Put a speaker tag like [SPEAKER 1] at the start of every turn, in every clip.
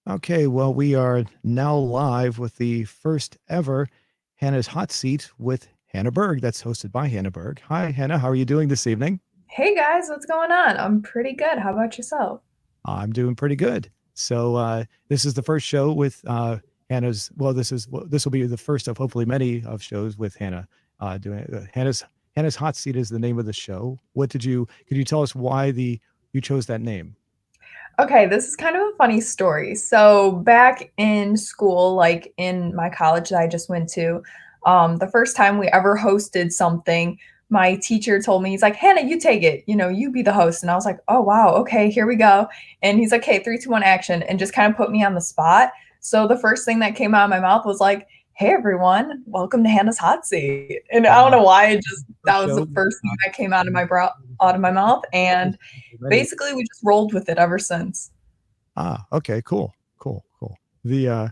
[SPEAKER 1] Okay, well, we are now live with the first ever Hannah's Hot Seat with Hannah Berg. That's hosted by Hannah Berg. Hi, Hannah. How are you doing this evening?
[SPEAKER 2] Hey guys, what's going on? I'm pretty good. How about yourself?
[SPEAKER 1] I'm doing pretty good. So this is the first show with Hannah's. This will be the first of hopefully many of shows with Hannah. Doing Hannah's Hot Seat is the name of the show. Could you tell us why the you chose that name?
[SPEAKER 2] Okay, this is kind of a funny story. So, back in school, like in my college that I just went to, the first time we ever hosted something, my teacher told me, he's like, Hannah, you take it, you be the host. And I was like, oh, wow, okay, here we go. And he's like, hey, three, two, one, action, and just kind of put me on the spot. So, the first thing that came out of my mouth was like, hey, everyone, welcome to Hannah's Hot Seat. And I don't
[SPEAKER 1] Uh,
[SPEAKER 2] know why that
[SPEAKER 1] First
[SPEAKER 2] was
[SPEAKER 1] show.
[SPEAKER 2] the first thing that came out of my mouth. And
[SPEAKER 1] Many.
[SPEAKER 2] basically, we just rolled with it ever since.
[SPEAKER 1] Okay, cool, cool, cool. The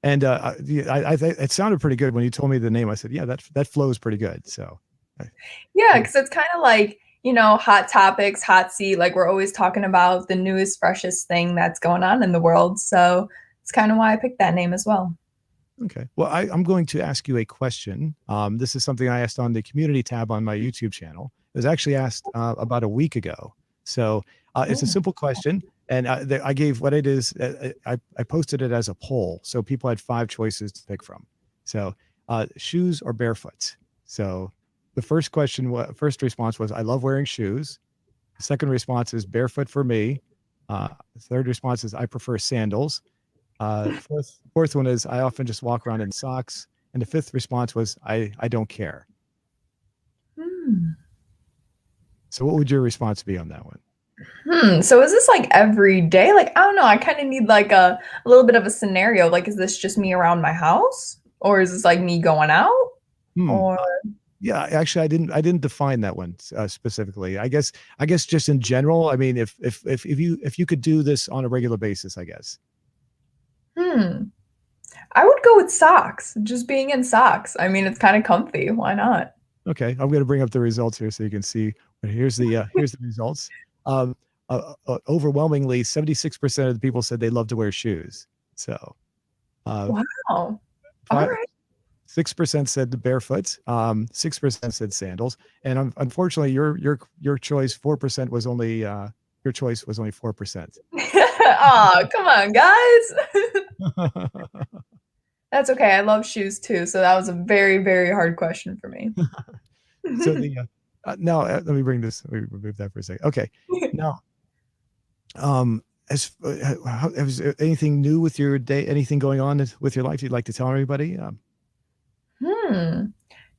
[SPEAKER 1] and I it sounded pretty good when you told me the name. I said, yeah, that flows pretty good. So, I-
[SPEAKER 2] Yeah,
[SPEAKER 1] yeah,
[SPEAKER 2] because it's kind of like, hot topics, hot seat. Like we're always talking about the newest, freshest thing that's going on in the world. So it's kind of why I picked that name as well.
[SPEAKER 1] okay. Well, I'm going to ask you a question. This is something I asked on the community tab on my YouTube channel. It was actually asked about a week ago. So it's a
[SPEAKER 2] Oh,
[SPEAKER 1] simple question, and I gave what it is. I posted it as a poll, so people had five choices to pick from. So shoes or barefoot. So the first response was, I love wearing shoes. The second response is barefoot for me. The third response is I prefer sandals. Fourth one is I often just walk around in socks. And the fifth response was I don't care.
[SPEAKER 2] hmm.
[SPEAKER 1] So what would your response be on that one?
[SPEAKER 2] So is this like every day? Like, I don't know. I kind of need like a little bit of a scenario. Like, is this just me around my house? Or is this like me going out?
[SPEAKER 1] Hmm.
[SPEAKER 2] Or
[SPEAKER 1] Yeah, actually, I didn't define that one specifically. I guess just in general. I mean, if you could do this on a regular basis, I guess.
[SPEAKER 2] hmm. I would go with socks. Just being in socks. I mean, it's kind of comfy. Why not?
[SPEAKER 1] Okay, I'm going to bring up the results here so you can see. But here's the results. Um, Overwhelmingly, 76% of the people said they love to wear shoes. So, uh,
[SPEAKER 2] Wow. All
[SPEAKER 1] five,
[SPEAKER 2] right.
[SPEAKER 1] 6% said the barefoot. 6% said sandals, and unfortunately, your choice 4% was only your choice was only 4%.
[SPEAKER 2] Oh, come on, guys. That's okay. I love shoes too, so that was a very, very hard question for me.
[SPEAKER 1] So the now let me bring this. Let me remove that for a second. Okay, now as has there anything new with your day? Anything going on with your life you'd like to tell everybody?
[SPEAKER 2] Hmm.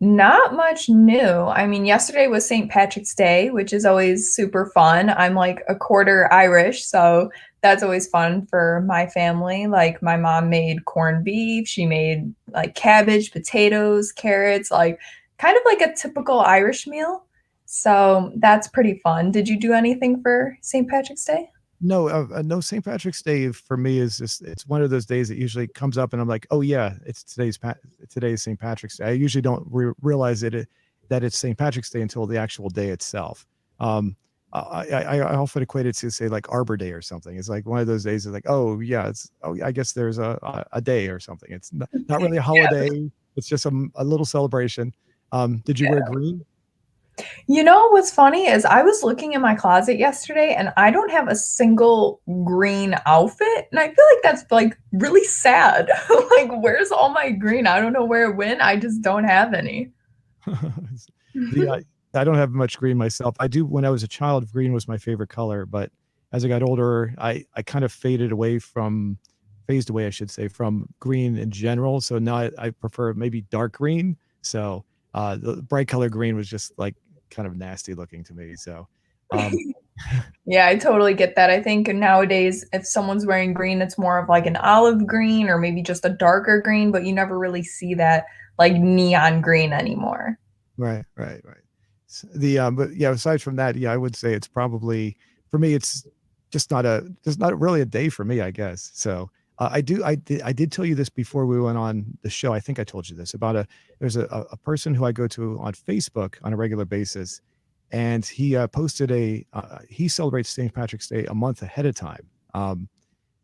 [SPEAKER 2] Not much new. I mean, yesterday was St. Patrick's Day, which is always super fun. I'm like a quarter Irish, so that's always fun for my family. Like my mom made corned beef, she made like cabbage, potatoes, carrots, like kind of like a typical Irish meal. So that's pretty fun. Did you do anything for St. Patrick's Day?
[SPEAKER 1] No, no. St. Patrick's Day for me is just it's one of those days that usually comes up, and I'm like, oh yeah, today's St. Patrick's Day. I usually don't realize that it's St. Patrick's Day until the actual day itself. I often equate it to say like Arbor Day or something. It's like one of those days. It's like, oh yeah, I guess there's a day or something. It's not really a
[SPEAKER 2] Yeah.
[SPEAKER 1] holiday. It's just a little celebration. Did you wear green?
[SPEAKER 2] You know what's funny is I was looking in my closet yesterday and I don't have a single green outfit. And I feel like that's like really sad. Like, where's all my green? I don't know where it went. I just don't have any.
[SPEAKER 1] the I don't have much green myself. I do when I was a child, green was my favorite color, but as I got older, I kind of phased away, I should say, from green in general. So now I prefer maybe dark green. So the bright color green was just like kind of nasty looking to me. So um,
[SPEAKER 2] Yeah, I totally get that. I think nowadays, if someone's wearing green, it's more of like an olive green or maybe just a darker green, but you never really see that like neon green anymore.
[SPEAKER 1] right, right, right. But yeah, aside from that, yeah, I would say it's probably for me. It's just not really a day for me, I guess. So I did tell you this before we went on the show. I think I told you this about there's a person who I go to on Facebook on a regular basis, and he posted he celebrates St. Patrick's Day a month ahead of time. Um,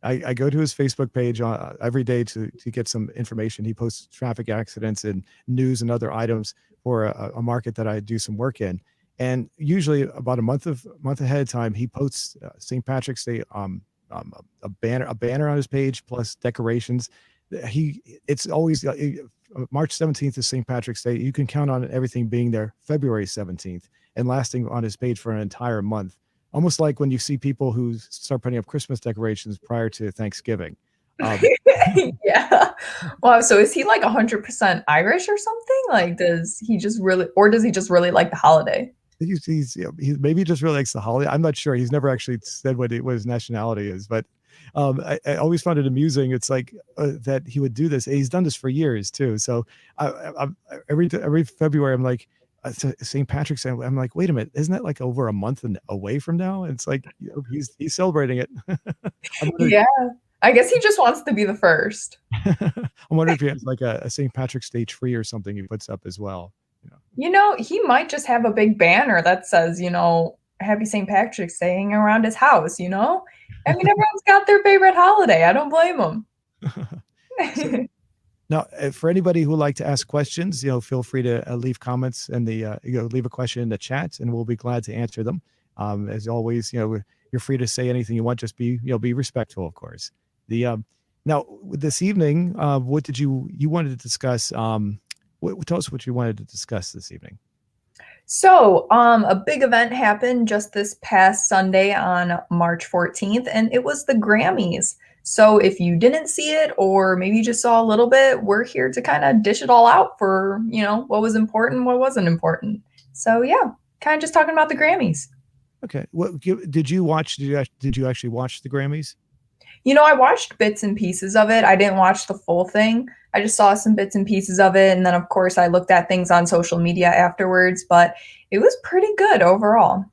[SPEAKER 1] I go to his Facebook page every day to get some information. He posts traffic accidents and news and other items for a market that I do some work in. And usually about a month ahead of time, he posts St. Patrick's Day a banner on his page plus decorations. It's always March 17th is St. Patrick's Day. You can count on everything being there February 17th and lasting on his page for an entire month. Almost like when you see people who start putting up Christmas decorations prior to Thanksgiving. Um,
[SPEAKER 2] Yeah. Wow, so is he like 100% Irish or something? Like, does he just really like the holiday?
[SPEAKER 1] he maybe just really likes the holiday. I'm not sure. He's never actually said what his nationality is, but I always found it amusing. It's like that he would do this. He's done this for years too. So every February, I'm like, St. Patrick's Day. I'm like, wait a minute, isn't that like over a month away from now? And it's like he's celebrating it. I'm wondering,
[SPEAKER 2] Yeah. I guess he just wants to be the first.
[SPEAKER 1] I'm wondering if he has like a St. Patrick's Day tree or something he puts up as well. You know.
[SPEAKER 2] He might just have a big banner that says, Happy St. Patrick's Day hanging around his house, you know? I mean, everyone's got their favorite holiday. I don't blame them.
[SPEAKER 1] So now, for anybody who would like to ask questions, feel free to leave comments and leave a question in the chat, and we'll be glad to answer them. As always, you're free to say anything you want. Just be respectful, of course. Now this evening, what did you wanted to discuss? Tell us what you wanted to discuss this evening.
[SPEAKER 2] So, a big event happened just this past Sunday on March 14th, and it was the Grammys. So, if you didn't see it, or maybe you just saw a little bit, we're here to kind of dish it all out for, what was important, what wasn't important. So, yeah, kind of just talking about the Grammys.
[SPEAKER 1] Okay. Did you watch? Did you actually watch the Grammys?
[SPEAKER 2] I watched bits and pieces of it. I didn't watch the full thing. I just saw some bits and pieces of it. And then, of course, I looked at things on social media afterwards, but it was pretty good overall.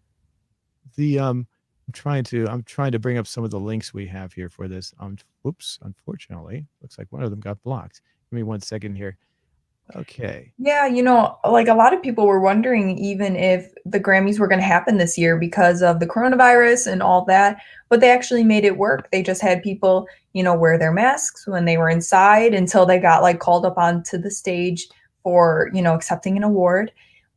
[SPEAKER 1] I'm trying to bring up some of the links we have here for this. Oops, unfortunately, looks like one of them got blocked. Give me one second here. Okay.
[SPEAKER 2] Yeah, like a lot of people were wondering even if the Grammys were going to happen this year because of the coronavirus and all that, but they actually made it work. They just had people, wear their masks when they were inside until they got like called up onto the stage for, accepting an award.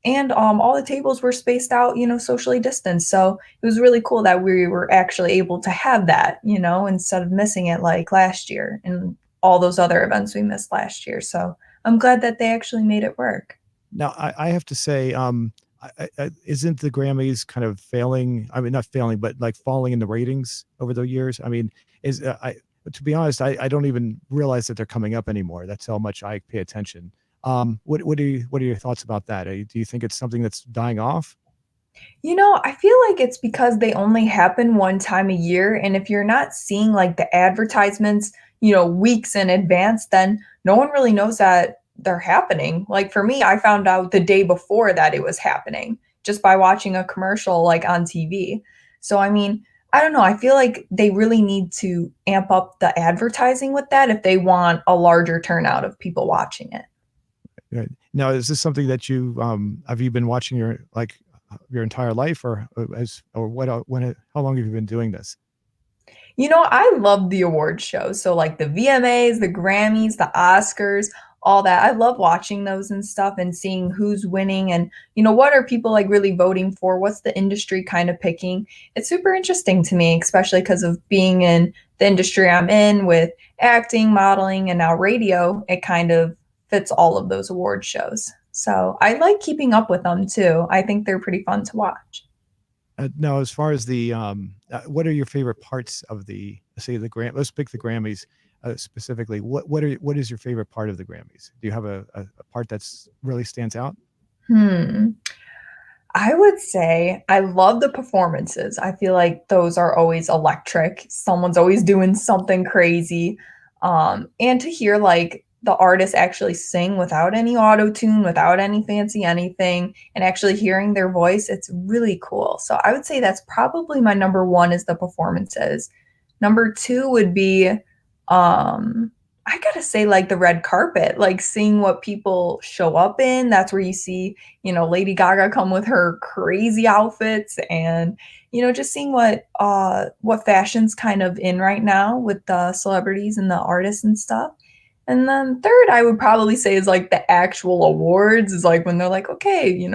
[SPEAKER 2] And all the tables were spaced out, socially distanced. So it was really cool that we were actually able to have that, instead of missing it like last year and all those other events we missed last year. So I'm glad that they actually made it work.
[SPEAKER 1] Now, I have to say, isn't the Grammys kind of failing? I mean, not failing, but like falling in the ratings over the years. I mean, to be honest, I don't even realize that they're coming up anymore. That's how much I pay attention. What are your thoughts about that? Do you think it's something that's dying off?
[SPEAKER 2] I feel like it's because they only happen one time a year. And if you're not seeing like the advertisements, weeks in advance, then no one really knows that they're happening. Like for me, I found out the day before that it was happening just by watching a commercial like on TV. So, I mean, I don't know. I feel like they really need to amp up the advertising with that if they want a larger turnout of people watching it.
[SPEAKER 1] Right. Now, is this something that have you been watching your entire life, or how long have you been doing this?
[SPEAKER 2] I love the award shows. So like the VMAs, the Grammys, the Oscars, all that. I love watching those and stuff and seeing who's winning and what are people like really voting for? What's the industry kind of picking? It's super interesting to me, especially because of being in the industry I'm in with acting, modeling, and now radio. It kind of fits all of those award shows. So I like keeping up with them too. I think they're pretty fun to watch.
[SPEAKER 1] Now, as far as what are your favorite parts of let's pick the Grammys specifically. What is your favorite part of the Grammys? Do you have a part that's really stands out?
[SPEAKER 2] I would say I love the performances. I feel like those are always electric. Someone's always doing something crazy. And to hear like the artist actually sing without any auto tune, without any fancy anything, and actually hearing their voice, it's really cool. So I would say that's probably my number one is the performances. Number two would be I gotta say, like the red carpet, like seeing what people show up in. That's where you see, Lady Gaga come with her crazy outfits, and just seeing what fashion's kind of in right now with the celebrities and the artists and stuff. And then third, I would probably say is like the actual awards, is like when they're like, okay,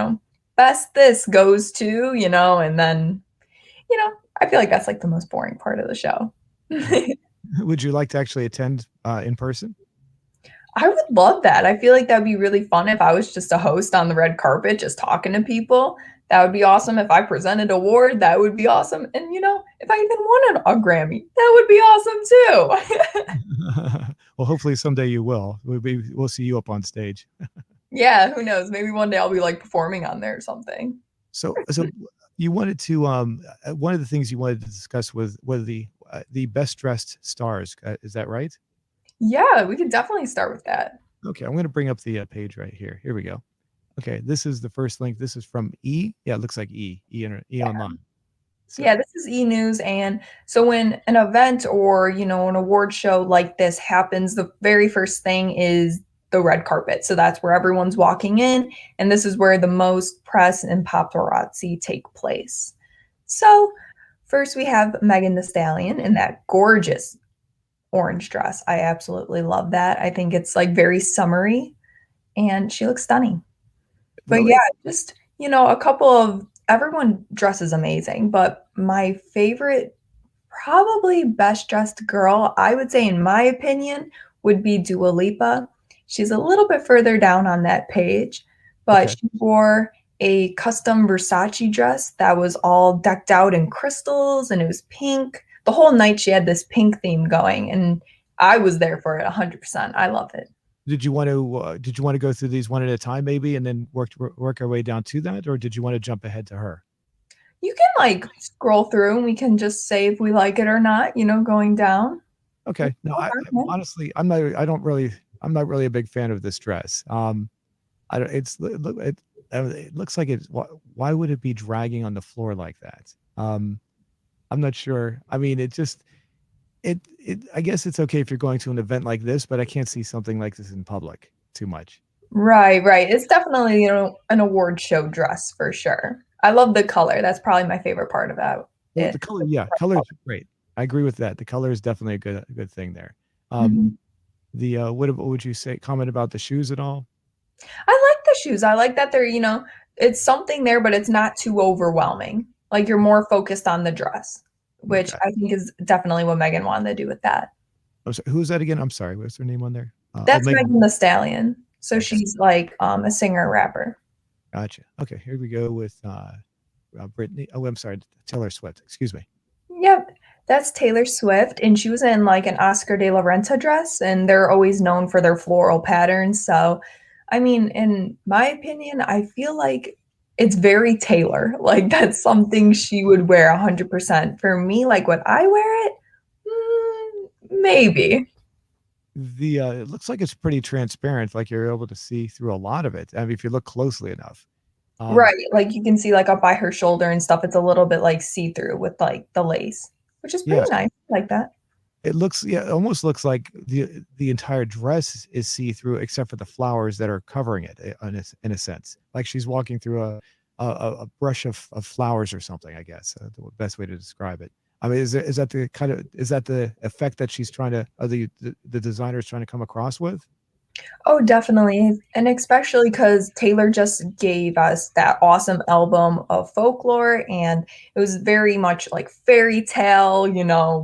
[SPEAKER 2] best this goes to, and then, you know, I feel like that's like the most boring part of the show.
[SPEAKER 1] Would you like to actually attend in person?
[SPEAKER 2] I would love that. I feel like that'd be really fun if I was just a host on the red carpet, just talking to people. That would be awesome. If I presented award, that would be awesome. And if I even won a Grammy, that would be awesome too.
[SPEAKER 1] Well, hopefully someday you will. We'll see you up on stage.
[SPEAKER 2] Yeah, who knows? Maybe one day I'll be like performing on there or something.
[SPEAKER 1] So you wanted to one of the things you wanted to discuss was the best dressed stars. Is that right?
[SPEAKER 2] Yeah, we could definitely start with that.
[SPEAKER 1] Okay, I'm going to bring up the page right here. Here we go. Okay, this is the first link. This is from E. Yeah, it looks like E online.
[SPEAKER 2] Yeah,
[SPEAKER 1] So
[SPEAKER 2] this is e-news. And so when an event or, an award show like this happens, the very first thing is the red carpet. So that's where everyone's walking in, and this is where the most press and paparazzi take place. So first we have Megan Thee Stallion in that gorgeous orange dress. I absolutely love that. I think it's like very summery and she looks stunning. But yeah,
[SPEAKER 1] really,
[SPEAKER 2] just, a couple of everyone dresses amazing, but my favorite, probably best dressed girl, I would say, in my opinion, would be Dua Lipa. She's a little bit further down on that page, but
[SPEAKER 1] okay.
[SPEAKER 2] she wore a custom Versace dress that was all decked out in crystals and it was pink. The whole night she had this pink theme going, and I was there for it 100%. I love it.
[SPEAKER 1] Did you want to go through these one at a time maybe and then work our way down to that, or did you want to jump ahead to her?
[SPEAKER 2] You can like scroll through and we can just say if we like it or not, going down.
[SPEAKER 1] Okay. No, honestly, I'm not really a big fan of this dress. I don't, it looks like why would it be dragging on the floor like that? I'm not sure. I mean, I guess it's okay if you're going to an event like this, but I can't see something like this in public too much.
[SPEAKER 2] Right, right. It's definitely, an award show dress for sure. I love the color. That's probably my favorite part about
[SPEAKER 1] Well,
[SPEAKER 2] it.
[SPEAKER 1] the color, yeah, color is great. I agree with that. The color is definitely a good thing there. Um,
[SPEAKER 2] Mhm.
[SPEAKER 1] what would you say? Comment about the shoes at all?
[SPEAKER 2] I like the shoes. I like that they're, it's something there, but it's not too overwhelming. Like you're more focused on the dress, which
[SPEAKER 1] Okay.
[SPEAKER 2] I think is definitely what Megan wanted to do with that.
[SPEAKER 1] I'm sorry, who's that again? I'm sorry. What's her name on there? Oh,
[SPEAKER 2] That's
[SPEAKER 1] Megan.
[SPEAKER 2] Megan Thee Stallion. So
[SPEAKER 1] Okay,
[SPEAKER 2] she's like a singer rapper.
[SPEAKER 1] gotcha. Okay, here we go with Brittany. Oh, I'm sorry, Taylor Swift. Excuse me.
[SPEAKER 2] Yep, that's Taylor Swift, and she was in like an Oscar de la Renta dress, and they're always known for their floral patterns. So, I mean, in my opinion, I feel like it's very Taylor. Like that's something she would wear 100%. For me, like would I wear it? Maybe.
[SPEAKER 1] The it looks like it's pretty transparent, like you're able to see through a lot of it. I mean, if you look closely enough. Um,
[SPEAKER 2] Right, like you can see like up by her shoulder and stuff. It's a little bit like see-through with like the lace, which is pretty
[SPEAKER 1] yeah,
[SPEAKER 2] nice. I like that.
[SPEAKER 1] it almost looks like the entire dress is see through, except for the flowers that are covering it in a sense. Like she's walking through a brush of flowers or something. I guess the best way to describe it. I mean, is that is that the effect that she's trying to, the designer is trying to come across with?
[SPEAKER 2] Oh, definitely. And especially because Taylor just gave us that awesome album of folklore, and it was very much like fairy tale,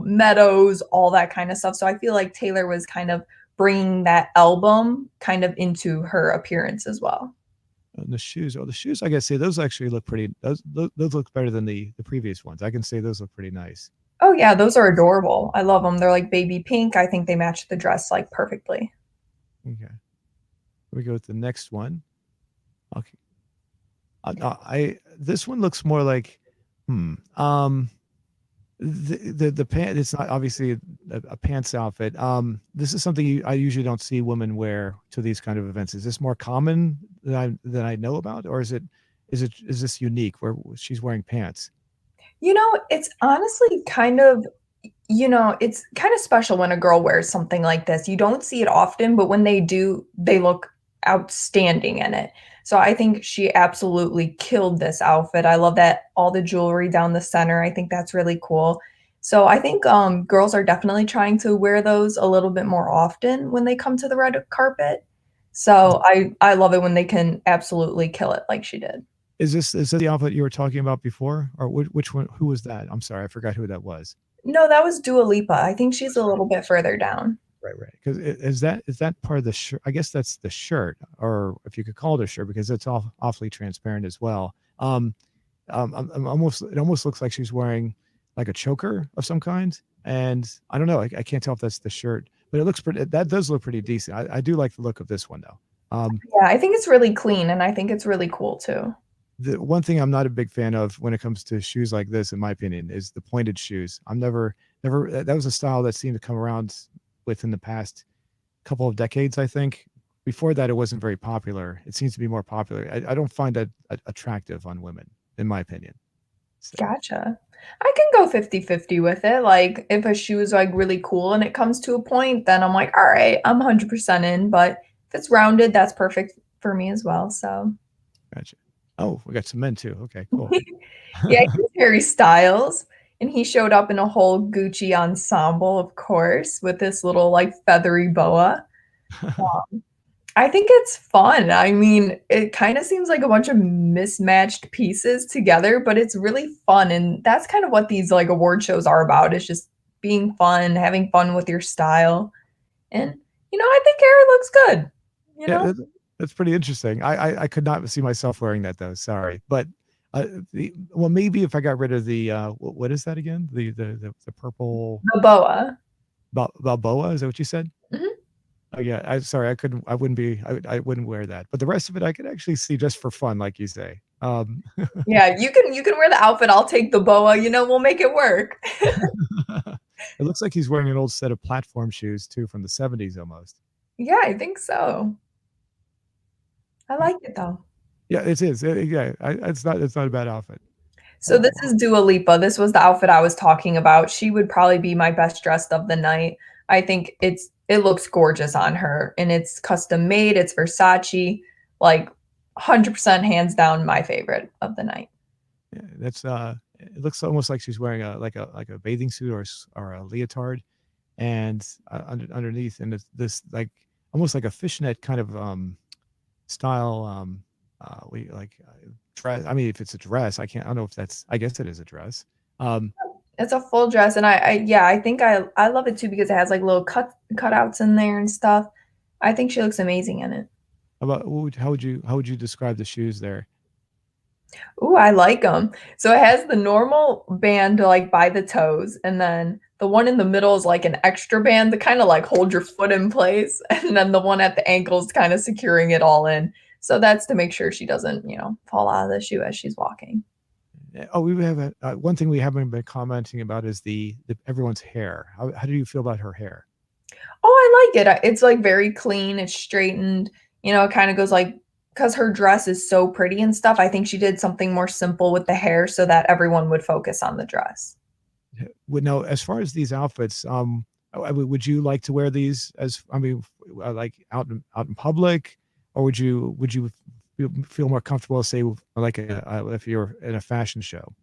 [SPEAKER 2] meadows, all that kind of stuff. So I feel like Taylor was kind of bringing that album kind of into her appearance as well.
[SPEAKER 1] And the shoes, the shoes, I gotta say, those actually look pretty. Those look better than the previous ones. I can say those look pretty nice.
[SPEAKER 2] Oh, yeah, those are adorable. I love them. They're like baby pink. I think they match the dress like perfectly.
[SPEAKER 1] Okay, we go with the next one. Okay, this one looks more like, hmm. The pant. It's not obviously a pants outfit. This is something I usually don't see women wear to these kind of events. Is this more common than I know about, or is this unique where she's wearing pants?
[SPEAKER 2] It's honestly kind of It's kind of special when a girl wears something like this. You don't see it often, but when they do, they look outstanding in it. So I think she absolutely killed this outfit. I love that all the jewelry down the center. I think that's really cool. So I think girls are definitely trying to wear those a little bit more often when they come to the red carpet. So I love it when they can absolutely kill it like she did.
[SPEAKER 1] Is that the outfit you were talking about before, or which one? Who was that? I'm sorry, I forgot who that was.
[SPEAKER 2] No, that was Dua Lipa. I think she's a little bit further down.
[SPEAKER 1] Right. Because is that part of the shirt? I guess that's the shirt, or if you could call it a shirt, because it's awfully transparent as well. I'm almost it almost looks like she's wearing like a choker of some kind, and I don't know. I can't tell if that's the shirt, but it looks pretty. That does look pretty decent. I do like the look of this one though.
[SPEAKER 2] Yeah, I think it's really clean and I think it's really cool too.
[SPEAKER 1] The one thing I'm not a big fan of when it comes to shoes like this, in my opinion, is the pointed shoes. I'm never that was a style that seemed to come around within the past couple of decades, I think. Before that, it wasn't very popular. It seems to be more popular. I don't find that attractive on women, in my opinion. So,
[SPEAKER 2] Gotcha. I can go 50-50 with it. Like if a shoe is like really cool and it comes to a point, then I'm like, all right, I'm 100% in. But if it's rounded, that's perfect for me as well. So
[SPEAKER 1] gotcha. Oh, we got some men too. Okay, cool.
[SPEAKER 2] yeah, he's Harry Styles. And he showed up in a whole Gucci ensemble, of course, with this little like feathery boa. I think it's fun. I mean, it kind of seems like a bunch of mismatched pieces together, but it's really fun. And that's kind of what these like award shows are about. It's just being fun, having fun with your style. And, I think Harry looks good, you
[SPEAKER 1] Yeah,
[SPEAKER 2] know?
[SPEAKER 1] that's pretty interesting. I could not see myself wearing that though. Sorry, but well, maybe if I got rid of the what is that again? The purple
[SPEAKER 2] The boa.
[SPEAKER 1] Balboa, is that what you said?
[SPEAKER 2] Mhm.
[SPEAKER 1] Oh yeah, I sorry, I wouldn't be, I wouldn't wear that. But the rest of it I could actually see just for fun, like you say.
[SPEAKER 2] Yeah, you can wear the outfit. I'll take the boa, we'll make it work.
[SPEAKER 1] It looks like he's wearing an old set of platform shoes too from the 70s almost.
[SPEAKER 2] Yeah, I think so. I
[SPEAKER 1] Yeah,
[SPEAKER 2] like it though.
[SPEAKER 1] yeah, it is. Yeah, it's not a bad outfit.
[SPEAKER 2] So
[SPEAKER 1] Uh,
[SPEAKER 2] this is Dua Lipa. This was the outfit I was talking about. She would probably be my best dressed of the night. I think it looks gorgeous on her and it's custom made. It's Versace, like 100% hands down my favorite of the night.
[SPEAKER 1] yeah, that's it looks almost like she's wearing a bathing suit or a leotard, and underneath, and it's this like almost like a fishnet kind of style we like dress. I mean, if it's a dress, I don't know if that's, I guess it is a dress. um
[SPEAKER 2] It's a full dress and yeah, I think I love it too because it has like little cutouts in there and stuff. I think she looks amazing in it.
[SPEAKER 1] about how would you describe the shoes there?
[SPEAKER 2] Ooh, I like them. So it has the normal band to like by the toes, and then the one in the middle is like an extra band to kind of like hold your foot in place, and then the one at the ankle is kind of securing it all in. So that's to make sure she doesn't, fall out of the shoe as she's walking.
[SPEAKER 1] Oh, we have one thing we haven't been commenting about is the everyone's hair. How do you feel about her hair?
[SPEAKER 2] Oh, I like it. It's like very clean. It's straightened. It kind of goes like because her dress is so pretty and stuff. I think she did something more simple with the hair so that everyone would focus on the dress.
[SPEAKER 1] Would know, as far as these outfits, would you like to wear these as, I mean, like out in public, or would you feel more comfortable, say, like if you're in a fashion show?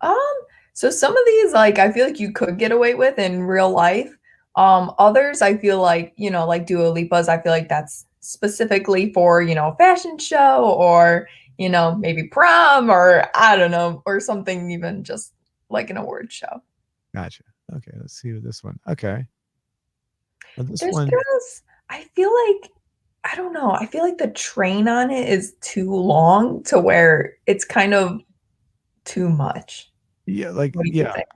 [SPEAKER 2] Um, so some of these, like, I feel like you could get away with in real life. Others, I feel like, like Dua Lipa's, I feel like that's specifically for, a fashion show or, maybe prom or I don't know, or something even just like an award show.
[SPEAKER 1] Gotcha. Okay, let's see with this one. Okay, well, this
[SPEAKER 2] This
[SPEAKER 1] one,
[SPEAKER 2] dress, I feel like, I don't know, I feel like the train on it is too long to where it's kind of too much.
[SPEAKER 1] yeah, like,
[SPEAKER 2] What do you
[SPEAKER 1] yeah,
[SPEAKER 2] think?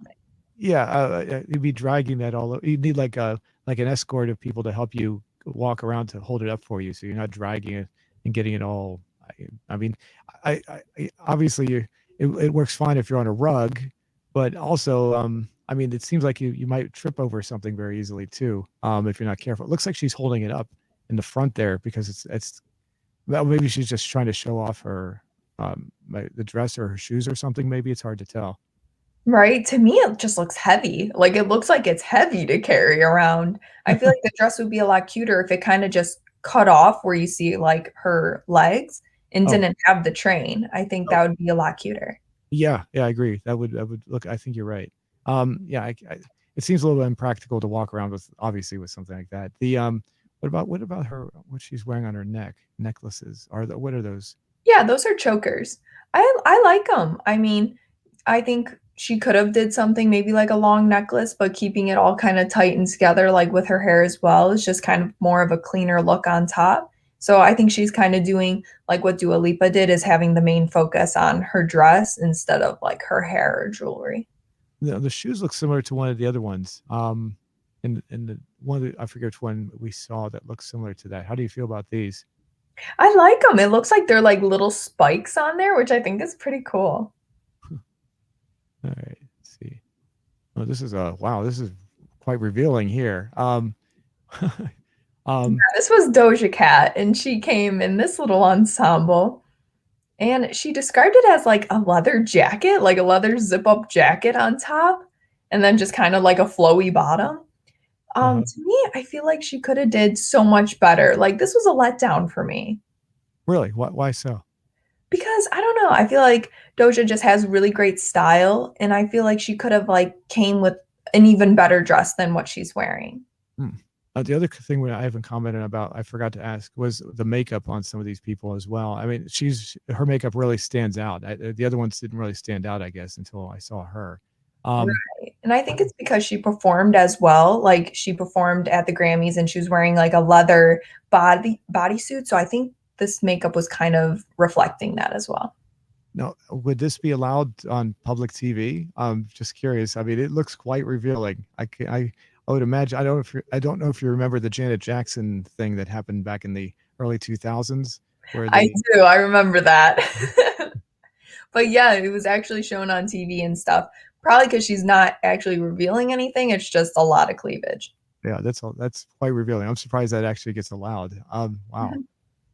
[SPEAKER 1] yeah, you'd be dragging that you'd need like an escort of people to help you walk around to hold it up for you, so you're not dragging it and getting it all. I mean, obviously it works fine if you're on a rug, but also, I mean, it seems like you might trip over something very easily too, if you're not careful. It looks like she's holding it up in the front there because it's well, maybe she's just trying to show off her the dress or her shoes or something. Maybe it's hard to tell.
[SPEAKER 2] Right? To me, it just looks heavy. Like, it looks like it's heavy to carry around. I feel like the dress would be a lot cuter if it kinda just cut off where you see, like, her legs and
[SPEAKER 1] Oh,
[SPEAKER 2] didn't have the train. I think
[SPEAKER 1] oh,
[SPEAKER 2] that would be a lot cuter.
[SPEAKER 1] yeah, yeah, I agree. That would look. I think you're right. Yeah, it seems a little impractical to walk around with, obviously, with something like that. What about her? What she's wearing on her neck? Necklaces what are those?
[SPEAKER 2] Yeah, those are chokers. I like them. I mean, I think she could have did something maybe like a long necklace, but keeping it all kind of tight and together, like with her hair as well, is just kind of more of a cleaner look on top. So I think she's kind of doing like what Dua Lipa did, is having the main focus on her dress instead of like her hair or jewelry.
[SPEAKER 1] The shoes look similar to one of the other ones. In the one I forget which one we saw that looks similar to that. How do you feel about these?
[SPEAKER 2] I like them. It looks like they're like little spikes on there, which I think is pretty cool.
[SPEAKER 1] All right, let's see. Oh, this is wow. This is quite revealing here. Um,
[SPEAKER 2] This was Doja Cat, and she came in this little ensemble. And she described it as like a leather jacket, like a leather zip-up jacket on top, and then just kind of like a flowy bottom.
[SPEAKER 1] uh
[SPEAKER 2] To me, I feel like she could have did so much better. Like this was a letdown for me
[SPEAKER 1] Really? Why so?
[SPEAKER 2] because I don't know. I feel like Doja just has really great style, and I feel like she could have like came with an even better dress than what she's wearing.
[SPEAKER 1] Hmm. The other thing I haven't commented about, I forgot to ask, was the makeup on some of these people as well. I mean, her makeup really stands out. The other ones didn't really stand out, I guess, until I saw her. Um,
[SPEAKER 2] Right, and I think it's because she performed as well, like, she performed at the Grammys and she was wearing, like, a leather bodysuit, so I think this makeup was kind of reflecting that as well.
[SPEAKER 1] Now, would this be allowed on public TV? I'm just curious. I mean, it looks quite revealing. I would imagine. I don't know if you remember the Janet Jackson thing that happened back in the early 2000s, where
[SPEAKER 2] I
[SPEAKER 1] they.
[SPEAKER 2] do, I remember that. But, yeah, it was actually shown on TV and stuff, probably because she's not actually revealing anything, it's just a lot of cleavage.
[SPEAKER 1] Yeah, that's all. That's quite revealing. I'm surprised that actually gets allowed. Wow.
[SPEAKER 2] Mhm.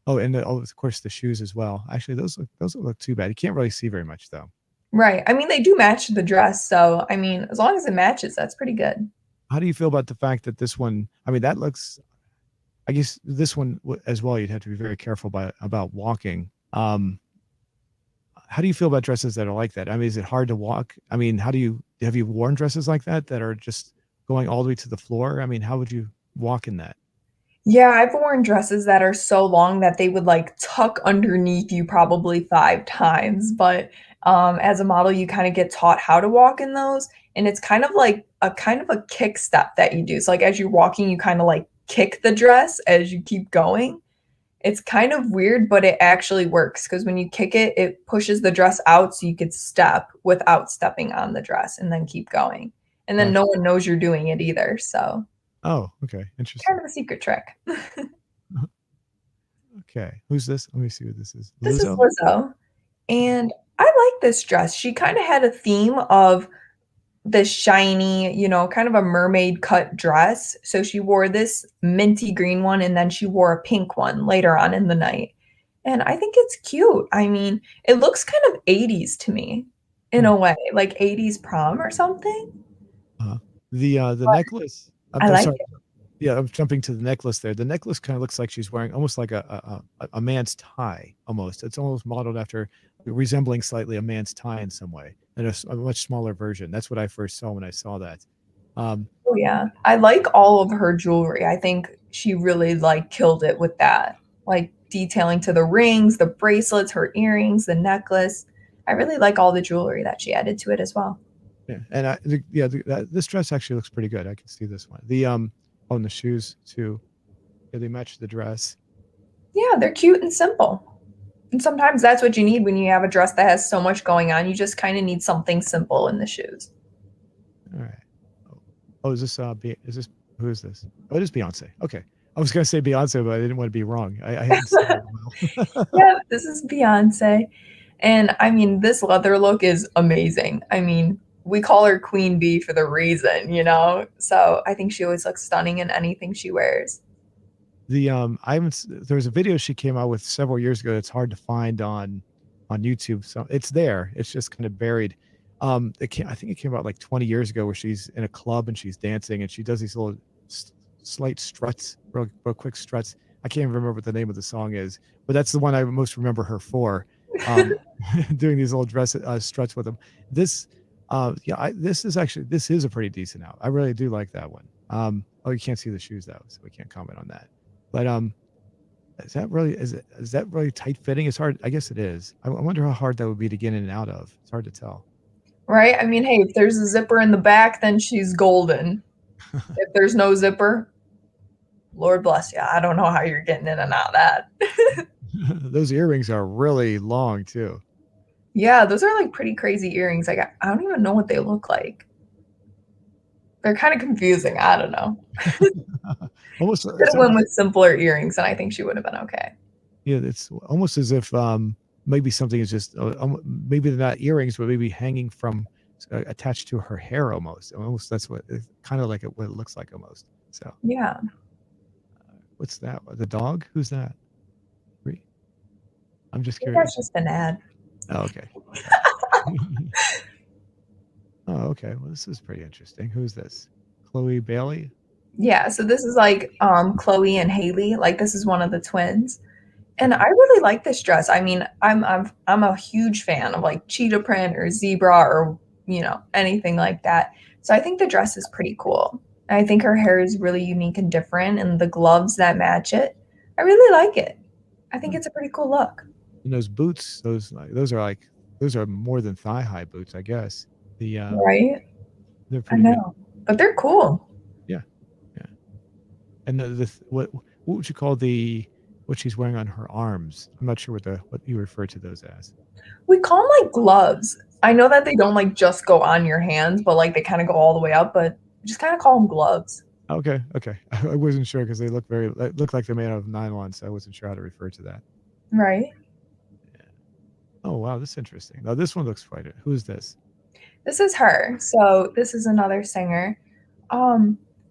[SPEAKER 1] Oh, and of course the shoes as well. Actually, those don't look too bad. You can't really see very much though.
[SPEAKER 2] Right, I mean, they do match the dress, so, I mean, as long as it matches, that's pretty good.
[SPEAKER 1] How do you feel about the fact that this one? I mean, that looks. I guess this one as well. You'd have to be very careful about walking. How do you feel about dresses that are like that? I mean, is it hard to walk? I mean, have you worn dresses like that are just going all the way to the floor? I mean, how would you walk in that?
[SPEAKER 2] Yeah, I've worn dresses that are so long that they would, like, tuck underneath you probably 5 times, but, as a model, you kinda get taught how to walk in those, and it's kind of a kick step that you do, so, like, as you're walking, you kinda, like, kick the dress as you keep going. It's kind of weird, but it actually works because when you kick it, it pushes the dress out so you could step without stepping on the dress and then keep going, and then
[SPEAKER 1] Gotcha.
[SPEAKER 2] no one knows you're doing it either, so
[SPEAKER 1] Oh, okay,
[SPEAKER 2] kind
[SPEAKER 1] interesting.
[SPEAKER 2] of a secret trick.
[SPEAKER 1] Okay, who's this? Let me see what this is.
[SPEAKER 2] This is
[SPEAKER 1] Lizzo.
[SPEAKER 2] Lizzo, and I like this dress. She kinda had a theme of this shiny, kind of a mermaid cut dress, so she wore this minty green one, and then she wore a pink one later on in the night, and I think it's cute. I mean, it looks kind of '80s to me in
[SPEAKER 1] Hmm.
[SPEAKER 2] a way, like '80s prom or something,
[SPEAKER 1] Uh, the
[SPEAKER 2] but
[SPEAKER 1] necklace.
[SPEAKER 2] I
[SPEAKER 1] I'm
[SPEAKER 2] like
[SPEAKER 1] sorry.
[SPEAKER 2] it.
[SPEAKER 1] Yeah, I'm jumping to the necklace there. The necklace kind of looks like she's wearing almost like a man's tie, almost. It's almost modeled after, resembling slightly a man's tie in some way, and a much smaller version. That's what I first saw when I saw that. Um,
[SPEAKER 2] Oh, yeah. I like all of her jewelry. I think she really, like, killed it with that, like, detailing to the rings, the bracelets, her earrings, the necklace. I really like all the jewelry that she added to it as well.
[SPEAKER 1] yeah, and this dress actually looks pretty good. I can see this one. Oh, and the shoes too. Yeah, they match the dress.
[SPEAKER 2] Yeah, they're cute and simple. And sometimes that's what you need when you have a dress that has so much going on. You just kinda need something simple in the shoes.
[SPEAKER 1] All right. Oh, oh, is this who is this? Oh, it is Beyonce. Okay. I was gonna say Beyonce, but I didn't want to be wrong. I hadn't seen her in a while.
[SPEAKER 2] Yeah, this is Beyoncé, and I mean, this leather look is amazing. I mean, we call her Queen Bee for the reason, you know? So, I think she always looks stunning in anything she wears.
[SPEAKER 1] I haven't. There was a video she came out with several years ago that's hard to find on YouTube. So it's there. It's just kind of buried. I think it came out like 20 years ago, where she's in a club and she's dancing and she does these little slight struts, real quick struts. I can't even remember what the name of the song is, but that's the one I most remember her for. Um, doing these little struts with them. This, this is a pretty decent out. I really do like that one. Oh, you can't see the shoes though, so we can't comment on that. But is that really tight fitting? It's hard. I guess it is. I wonder how hard that would be to get in and out of. It's hard to tell.
[SPEAKER 2] Right? I mean, hey, if there's a zipper in the back, then she's golden. If there's no zipper, Lord bless you. I don't know how you're getting in and out of that.
[SPEAKER 1] Those earrings are really long too.
[SPEAKER 2] Yeah, those are like pretty crazy earrings. Like I don't even know what they look like. They're kind of confusing. I don't know.
[SPEAKER 1] Almost
[SPEAKER 2] Could have went with simpler earrings, and I think she would have been okay.
[SPEAKER 1] Yeah, it's almost as if maybe something is just maybe they're not earrings, but maybe hanging from attached to her hair almost. Almost that's what it's kind of like what it looks like almost. So
[SPEAKER 2] yeah.
[SPEAKER 1] What's that? The dog? Who's that? I'm just curious.
[SPEAKER 2] That's just an ad.
[SPEAKER 1] Oh, okay. Oh, okay. Well, this is pretty interesting. Who's this? Chloe Bailey?
[SPEAKER 2] Yeah, so this is like Chloe and Haley. Like this is one of the twins. And I really like this dress. I mean, I'm a huge fan of like cheetah print or zebra or anything like that. So I think the dress is pretty cool. I think her hair is really unique and different, and the gloves that match it. I really like it. I think it's a pretty cool look.
[SPEAKER 1] And those boots, those are more than thigh high boots, I guess.
[SPEAKER 2] Right.
[SPEAKER 1] They're pretty good.
[SPEAKER 2] But they're cool.
[SPEAKER 1] Yeah. And what would you call what she's wearing on her arms? I'm not sure what you refer to those as.
[SPEAKER 2] We call them like gloves. I know that they don't like just go on your hands, but like they kind of go all the way up, but we just kind of call them gloves.
[SPEAKER 1] Okay. I wasn't sure because they look like they're made out of nylon, so I wasn't sure how to refer to that.
[SPEAKER 2] Right.
[SPEAKER 1] Yeah. Oh wow, this is interesting. Now this one looks quite. Who is this?
[SPEAKER 2] This is her. So this is another singer.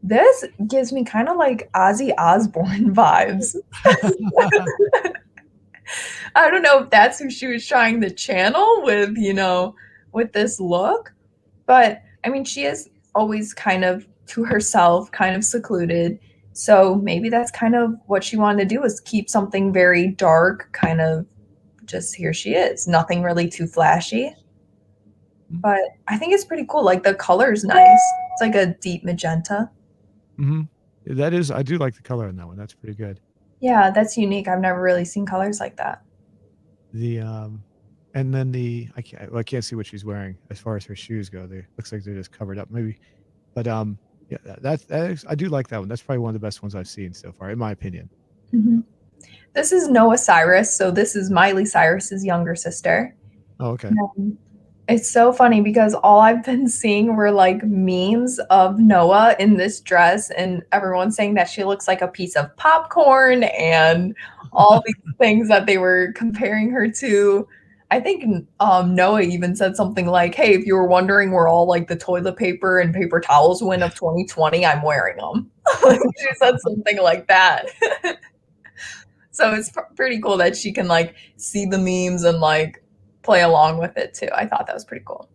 [SPEAKER 2] This gives me kind of like Ozzy Osbourne vibes. I don't know if that's who she was trying to channel with, with this look. But I mean, she is always kind of to herself, kind of secluded. So maybe that's kind of what she wanted to do, is keep something very dark, kind of just here she is. Nothing really too flashy. But I think it's pretty cool. Like the color's nice. It's like a deep magenta.
[SPEAKER 1] Mm-hmm. That is, I do like the color in that one. That's pretty good.
[SPEAKER 2] Yeah, that's unique. I've never really seen colors like that.
[SPEAKER 1] And then I can't see what she's wearing as far as her shoes go. They looks like they're just covered up, maybe. But yeah, I do like that one. That's probably one of the best ones I've seen so far, in my opinion.
[SPEAKER 2] Mm-hmm. This is Noah Cyrus. So this is Miley Cyrus's younger sister.
[SPEAKER 1] Oh, okay.
[SPEAKER 2] It's so funny because all I've been seeing were like memes of Noah in this dress, and everyone's saying that she looks like a piece of popcorn and all these things that they were comparing her to. I think Noah even said something like, "Hey, if you were wondering where all like the toilet paper and paper towels went of 2020, I'm wearing them." She said something like that. So it's pretty cool that she can like see the memes and like play along with it too. I thought that was pretty cool.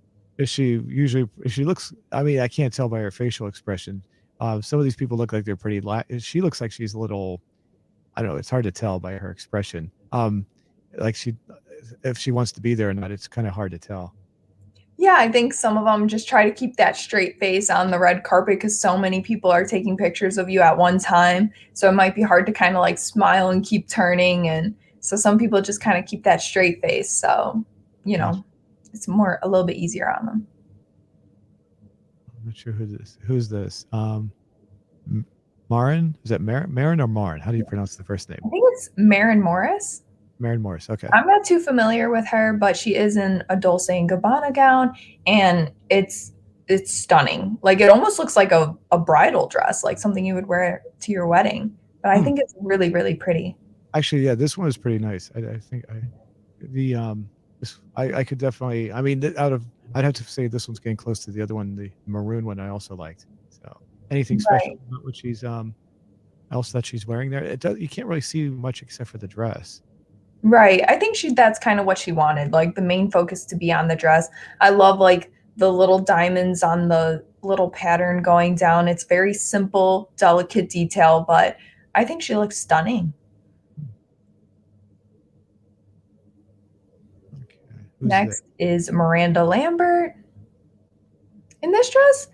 [SPEAKER 1] She looks, I mean, I can't tell by her facial expression. Some of these people look like they're pretty she looks like she's a little, I don't know, it's hard to tell by her expression. Like if she wants to be there or not, it's kind of hard to tell.
[SPEAKER 2] Yeah, I think some of them just try to keep that straight face on the red carpet because so many people are taking pictures of you at one time. So it might be hard to kind of like smile and keep turning. And so some people just kind of keep that straight face. So, it's a little bit easier on them.
[SPEAKER 1] I'm not sure who's this. Marin? Is that Marin or Marin? How do you pronounce the first name?
[SPEAKER 2] I think it's Maren Morris.
[SPEAKER 1] Maren Morris. Okay.
[SPEAKER 2] I'm not too familiar with her, but she is in a Dolce & Gabbana gown, and it's stunning. Like it almost looks like a bridal dress, like something you would wear to your wedding. But I think it's really, really pretty.
[SPEAKER 1] Actually, yeah, this one is pretty nice. I think I could definitely. I mean, I'd have to say this one's getting close to the other one, the maroon one. I also liked. So anything special about what she's else that she's wearing there? You can't really see much except for the dress.
[SPEAKER 2] Right. I think that's kind of what she wanted, like the main focus to be on the dress. I love like the little diamonds on the little pattern going down. It's very simple, delicate detail, but I think she looks stunning.
[SPEAKER 1] Okay. Who's that?
[SPEAKER 2] Next is Miranda Lambert. In this dress,